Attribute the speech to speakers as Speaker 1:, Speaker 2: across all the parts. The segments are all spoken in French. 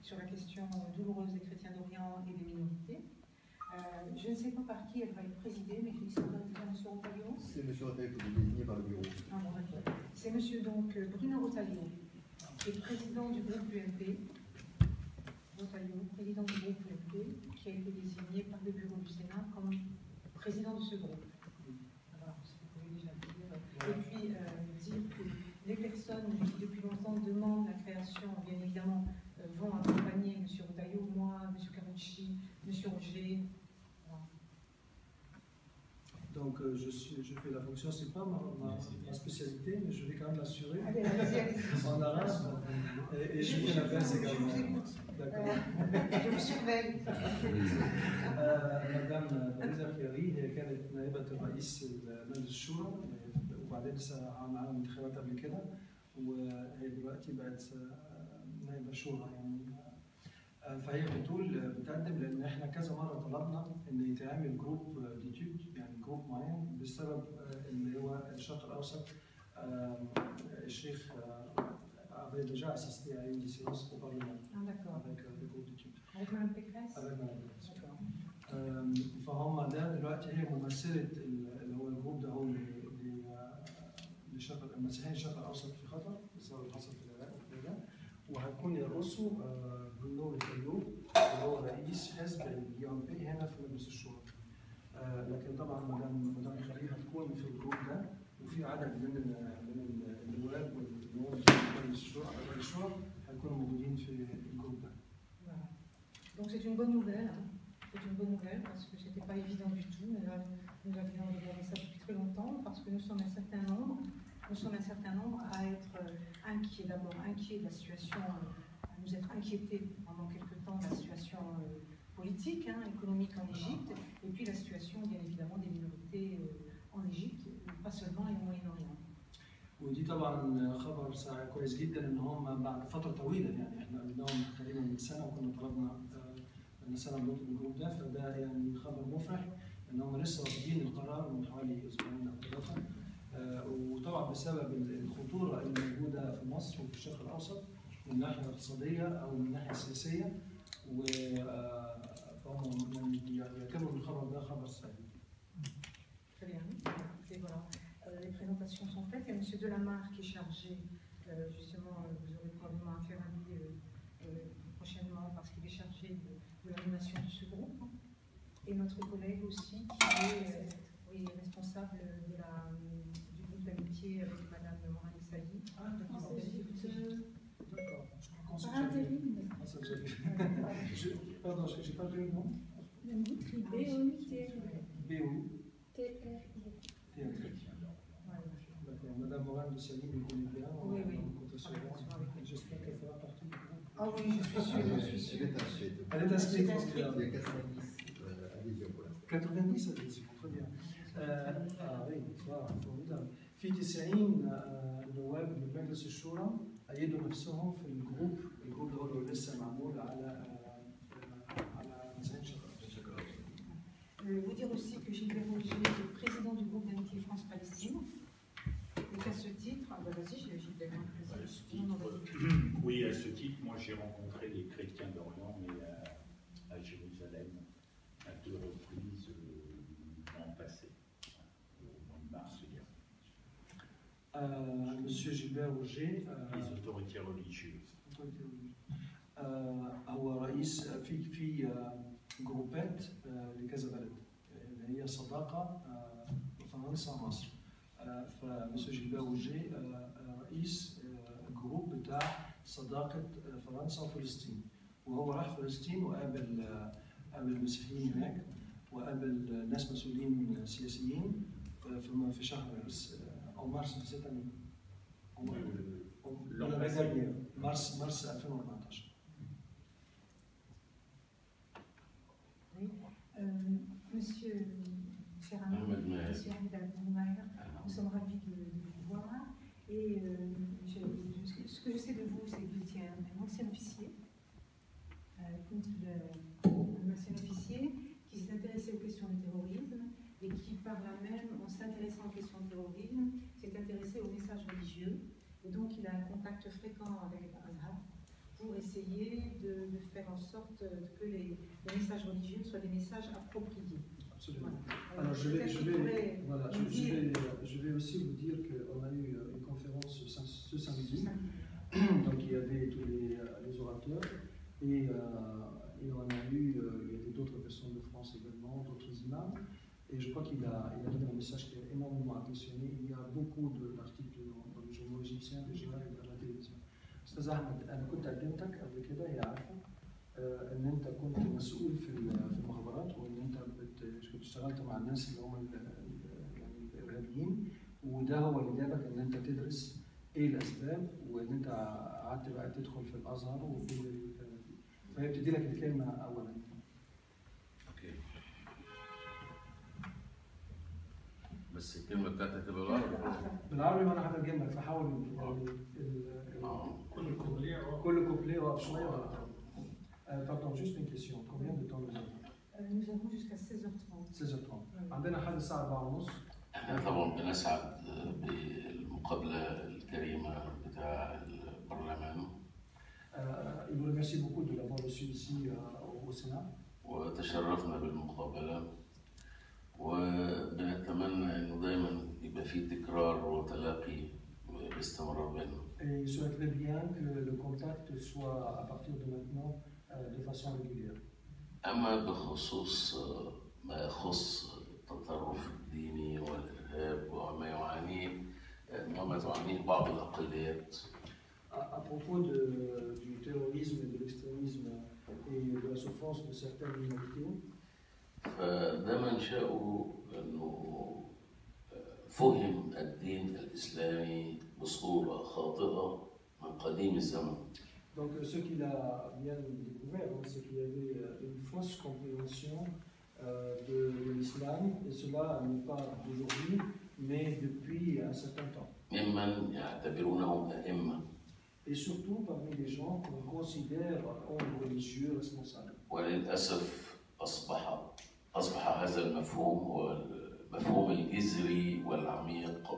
Speaker 1: sur la question douloureuse des chrétiens d'Orient et des minorités. Je ne sais pas par qui elle va être présidée, mais il sera déjà M. Rotaillot.
Speaker 2: C'est M. Rotaillot qui est désigné par le bureau.
Speaker 1: Ah, bon, c'est M. donc Bruno Rotaillot, qui est président du groupe UMP. Rotaillot, président du groupe UMP, qui a été désigné par le bureau du Sénat comme président de ce groupe. Voilà, ce que vous pouvez déjà dire. Et puis dire que les personnes qui depuis longtemps demandent la création, bien évidemment, vont accompagner M. Rotaillot, moi, M. Carucci, M. Roger. Voilà.
Speaker 3: Donc je fais la fonction, c'est pas ma spécialité, mais je vais quand même l'assurer.
Speaker 1: Allez, allez-y.
Speaker 3: En arabe, et je fais la verse également.
Speaker 1: Je vous écoute.
Speaker 3: D'accord.
Speaker 1: Je vous surveille.
Speaker 3: مدام باريزا خياري هي كانت نائبة الرئيس مجلس الشورى وبعدين لسه عملنا انتخابات قبل كده وهي دلوقتي بقت نائبة شورى يعني فهي بتقدم لان احنا كذا مره طلبنا ان يتعمل جروب ديتيود يعني جروب معين بسبب اللي هو الشرق الاوسط الشيخ avait déjà assisté à une séance au Parlement avec le groupe d'études.
Speaker 1: Avec Mme Pécresse?
Speaker 3: Avec Mme Pécresse. فهم ده دلوقتي هي ممثلة اللي هو الجروب ده هو للشرق المسيحيين الشرق الأوسط في خطر بسبب اللي حصل في العراق وكده وهيكون يرأسه برونو روتايو اللي هو رئيس حزب اليو ام بي هنا في مجلس الشورى. لكن طبعا مدام خليل هتكون في الجروب ده وفي عدد من النواب والنواب في مجلس الشورى هيكونوا موجودين في الجروب ده.
Speaker 1: Donc c'est une bonne nouvelle, hein. C'est une bonne nouvelle parce que c'était pas évident du tout. Nous avions regardé ça depuis très longtemps parce que nous sommes un certain nombre à être inquiets, d'abord inquiets de la situation, à nous être inquiétés pendant quelque temps de la situation politique, hein, économique en Égypte, et puis la situation bien évidemment des minorités en Égypte, pas seulement et au Moyen-Orient.
Speaker 3: ودي طبعا خبر كويس جدا ان هم بعد فتره طويله يعني احنا قلناهم تقريبا من سنه وكنا طلبنا من سنه نطلب الجروب ده فده يعني خبر مفرح ان هم لسه واخدين القرار من حوالي اسبوعين او ثلاثه وطبعا بسبب الخطوره الموجوده في مصر وفي الشرق الاوسط من الناحيه الاقتصاديه او من الناحيه السياسيه فهم يعتبروا الخبر ده خبر سعيد.
Speaker 1: Les présentations sont faites. Il y a M. Delamarre qui est chargé, justement, vous aurez probablement affaire à lui prochainement parce qu'il est chargé de l'animation de ce groupe. Et notre collègue aussi qui est responsable du groupe d'amitié avec Mme Morane Saïdi.
Speaker 3: Par intérim. Pardon, je n'ai pas vu le nom. Madame Morane de Saline nous connaît bien.
Speaker 1: Oui, oui.
Speaker 3: J'espère qu'elle fera partie du groupe.
Speaker 1: Ah oui, je suis sûre.
Speaker 3: Elle est inscrite. Elle est inscrite.
Speaker 2: Il y a 90 adhésions pour l'instant.
Speaker 3: 90 adhésions, très bien. Oui, formidable. في 90 نواب من مجلس الشورى أيدوا نفسهم في الجروب ده اللي لسه معمول على مساحة شرق
Speaker 1: Vous dire aussi que Gilbert Roger est le président du groupe d'amitié France-Palestine. Et qu'à ce titre, vas-y, Gilbert.
Speaker 4: Oui, à ce titre, moi j'ai rencontré les chrétiens d'Orient, mais à Jérusalem, à 2 reprises l'an passé, au mois de mars également.
Speaker 3: Monsieur Gilbert Roger.
Speaker 4: Les autorités religieuses.
Speaker 3: هو رئيس في جروبات لكذا بلد اللي هي صداقه فرنسا مصر فمسيو جيلبير روجيه رئيس الجروب بتاع صداقه فرنسا وفلسطين وهو راح فلسطين وقابل المسيحيين هناك وقابل ناس مسؤولين سياسيين في شهر او مارس مارس 2014.
Speaker 1: Monsieur Hamid Al-Boumaïr, nous sommes ravis de vous voir. Et ce que je sais de vous, c'est que vous étiez un ancien officier, qui s'est intéressé aux questions du terrorisme et qui, par là même, en s'intéressant aux questions de terrorisme, s'est intéressé aux messages religieux. Et donc, il a un contact fréquent avec Azhar pour essayer essayer de faire en sorte que les messages religieux soient des messages appropriés.
Speaker 3: Absolument.
Speaker 1: Voilà.
Speaker 3: Alors,
Speaker 1: Peut-être qu'il pourrait
Speaker 3: voilà,
Speaker 1: nous dire-
Speaker 3: je vais aussi vous dire qu'on a eu une conférence ce samedi. Donc, il y avait tous les orateurs et on a eu, il y avait d'autres personnes de France également, d'autres imams. Et je crois qu'il a donné un message qui a énormément impressionné. Il y a beaucoup d'articles dans les journaux égyptiens déjà et dans la télévision. أستاذ أحمد، أنا كنت قدمتك قبل كده، هي عارفة إن أنت كنت مسؤول في المخابرات، وإن أنت كنت اشتغلت مع الناس اللي هم يعني الإرهابيين، وده هو اللي جابك إن أنت تدرس إيه الأسباب، وإن أنت قعدت بقى تدخل في الأزهر وكل الكلام ده. فهي بتدي لك الكلمة أولاً.
Speaker 5: اوكي. بس الكلمة بتاعتك تبقى بالعربي.
Speaker 3: بالعربي ما أنا هترجمها، فحاول كل كوبليه واقف شوية. Pardon, juste une question. Combien de temps nous avons؟
Speaker 1: Nous avons jusqu'à 16h30.
Speaker 3: 16h30. عندنا لحد الساعة 4:30.
Speaker 5: احنا طبعا بنسعد بالمقابلة الكريمة بتاع البرلمان.
Speaker 3: Il vous remercie beaucoup de l'avoir reçu ici au Sénat.
Speaker 5: وتشرفنا بالمقابلة، وبنتمنى انه دايما يبقى في تكرار وتلاقي باستمرار بيننا.
Speaker 3: Et il souhaiterait bien que le contact soit à partir de maintenant de façon régulière.
Speaker 5: أما بخصوص ما يخص التطرف الديني والإرهاب وما يعانيه وما تعانيه بعض الأقليات،
Speaker 3: À propos du terrorisme et de l'extrémisme et de la souffrance de certaines minorités,
Speaker 5: فده منشأه أنه فهم الدين الإسلامي بصورة خاطئة من قديم الزمن.
Speaker 3: donc ce qu'il a bien découvert, c'est qu'il y avait une fausse compréhension de l'islam, et cela n'est pas d'aujourd'hui, mais depuis un certain temps.
Speaker 5: ممن يعتبرونهم أئمة.
Speaker 3: Et surtout parmi les gens qu'on considère comme religieux responsables.
Speaker 5: وللأسف أصبح هذا المفهوم هو المفهوم الجذري والعميق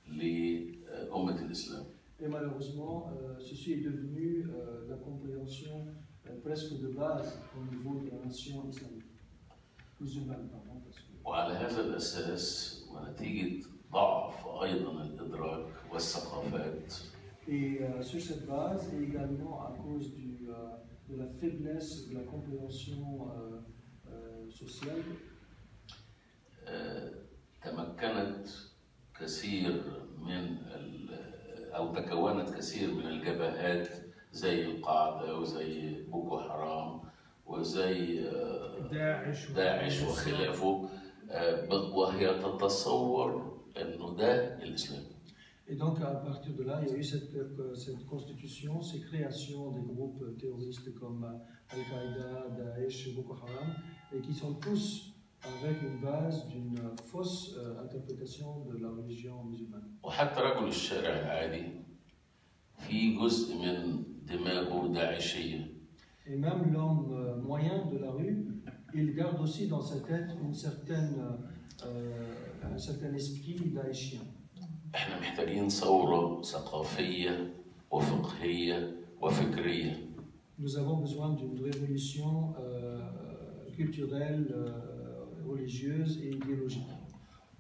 Speaker 5: لأمة الإسلام.
Speaker 3: Et malheureusement, ceci est devenu la compréhension presque de base au niveau de la nation islamique. Musulmane, pardon.
Speaker 5: وعلى هذا الأساس ونتيجة ضعف أيضا الإدراك والثقافات،
Speaker 3: Et sur cette base, et également à cause de la faiblesse de la compréhension sociale,
Speaker 5: تمكنت كثير من أو تكونت كثير من الجبهات زي القاعدة وزي بوكو حرام وزي داعش وخلافه، وهي تتصور إنه ده الإسلام.
Speaker 3: Et donc, à partir de là, il y a eu cette constitution, ces créations des groupes terroristes comme Al-Qaïda, Daesh, Boko Haram, et qui sont tous avec une base d'une fausse interprétation de la religion musulmane.
Speaker 5: وحتى رجل الشارع العادي في جزء من دماغه داعشية.
Speaker 3: Et même l'homme moyen de la rue, il garde aussi dans sa tête un certain esprit daéchien.
Speaker 5: احنا محتاجين ثورة ثقافية وفقهية وفكرية.
Speaker 3: Nous avons besoin d'une révolution culturelle, religieuse et idéologique.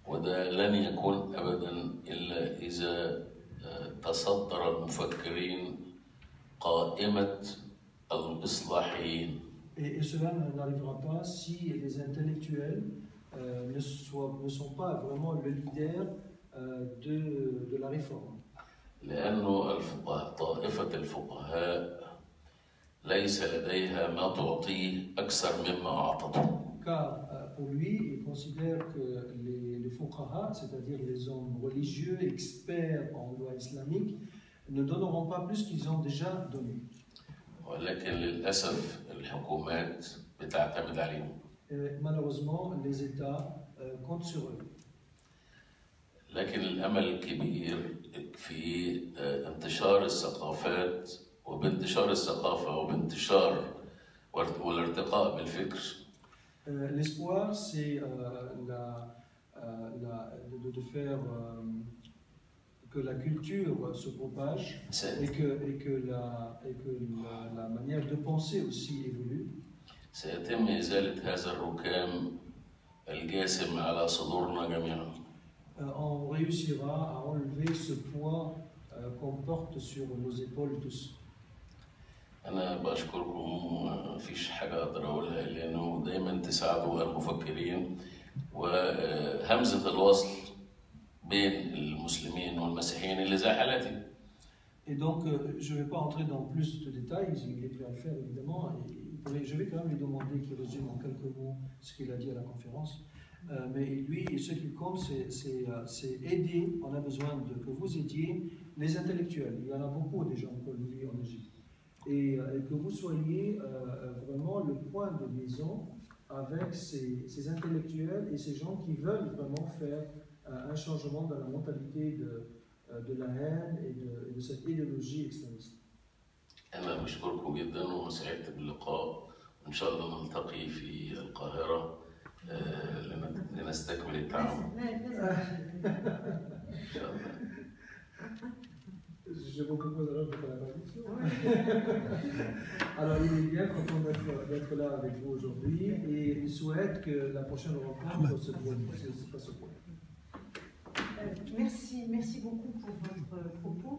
Speaker 5: وده لن يكون أبداً إلا إذا تصدر المفكرين قائمة الإصلاحيين.
Speaker 3: Et cela n'arrivera pas si les intellectuels ne sont pas vraiment le leader de la réforme.
Speaker 5: لأنه طائفة الفقهاء ليس لديها ما تعطيه أكثر مما أعطته.
Speaker 3: Car pour lui, il considère que les fuqaha, c'est-à-dire les hommes religieux, experts en loi islamique, ne donneront pas plus qu'ils ont déjà donné.
Speaker 5: ولكن للأسف الحكومات بتعتمد عليهم.
Speaker 3: Malheureusement, les États comptent sur eux.
Speaker 5: لكن الأمل الكبير في انتشار الثقافات وبانتشار الثقافة وبانتشار والارتقاء بالفكر.
Speaker 3: L'espoir, c'est de faire que la culture se propage
Speaker 5: سأ-
Speaker 3: et que la manière de penser aussi évolue.
Speaker 5: سيتم إزالة هذا الركام الجاسم على صدورنا جميعا.
Speaker 3: On réussira à enlever ce poids qu'on porte sur nos épaules tous.
Speaker 5: أنا بشكركم، مفيش حاجة أقدر أقولها إلا إنه دايما تساعدوا المفكرين وهمزة الوصل بين المسلمين والمسيحيين اللي زي حالتي.
Speaker 3: Et donc, je ne vais pas entrer dans plus de détails, il est prêt à le faire évidemment. Je vais quand même lui demander qu'il résume en quelques mots ce qu'il a dit à la conférence. Mais lui, ce qui compte, c'est aider. On a besoin que vous aidiez les intellectuels. Il y en a beaucoup des gens comme lui en Égypte. Et que vous soyez vraiment le point de liaison avec ces intellectuels et ces gens qui veulent vraiment faire un changement dans la mentalité de la haine et de cette idéologie extrémiste.
Speaker 5: أنا بشكركم جدا وسعدت باللقاء، وإن شاء الله نلتقي في القاهرة لنستكمل التعاون. إن شاء الله.
Speaker 3: Je vous propose alors de faire la traduction. Alors, il est bien content d'être là avec vous aujourd'hui et il souhaite que la prochaine rencontre se passe au point.
Speaker 1: Merci beaucoup pour votre propos.